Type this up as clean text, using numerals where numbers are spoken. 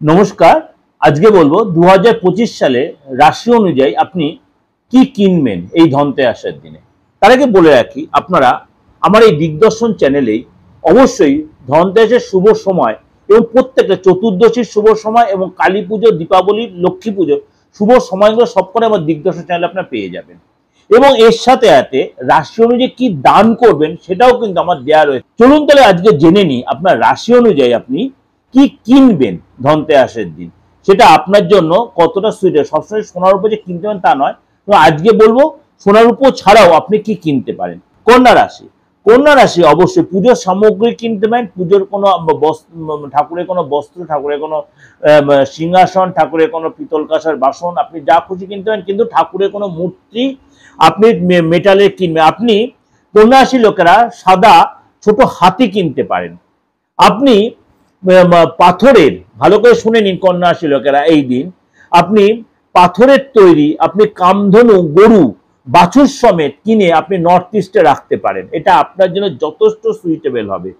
নমস্কার। আজকে বলবো 2025 সালে রাশি অনুযায়ী আপনি কি কিনবেন এই ধনতেরাসের দিনে। তার আগে বলে রাখি, আপনারা আমার এই দিগদর্শন চ্যানেলেই অবশ্যই ধনতেরাসের শুভ সময় এবং প্রত্যেকটা চতুর্দশীর শুভ সময় এবং কালী পুজো, দীপাবলির, লক্ষ্মী পুজোর শুভ সময়গুলো সবকটা আমার দিগদর্শন চ্যানেলে আপনারা পেয়ে যাবেন। এবং এর সাথে সাথে রাশি অনুযায়ী কি দান করবেন সেটাও কিন্তু আমার দেওয়া রয়েছে। চলুন তাহলে আজকে জেনে নিই আপনার রাশি অনুযায়ী আপনি কি কিনবেন ধনতেরাসের দিন, সেটা আপনার জন্য কতটা সুইটেবল। সবসময় সোনার উপর যে কিনতে পারেন তা নয়, তো আজকে বলবো সোনার উপর ছাড়াও আপনি কি কিনতে পারেন। কন্যা রাশি, কন্যা রাশি অবশ্যই পুজোর সামগ্রী কিনতে পারেন। পুজোর কোনো ঠাকুরের কোনো বস্ত্র, ঠাকুরের কোনো সিংহাসন, ঠাকুরের কোনো পিতল কাঁসার বাসন, আপনি যা খুশি কিনতে পারেন, কিন্তু ঠাকুরের কোনো মূর্তি আপনি মেটালের কিনবেন। আপনি কন্যা রাশির লোকেরা সাদা ছোট হাতি কিনতে পারেন। আপনি পাথরের, ভালো করে শুনে নিন কন্যা রাশির লোকেরা, এই দিন আপনি পাথরের তৈরি আপনি কামধনু, গরু, বাছুর সমেত কিনে আপনি নর্থ ইস্টে রাখতে পারেন। এটা আপনার জন্য যথেষ্ট সুইটেবল হবে।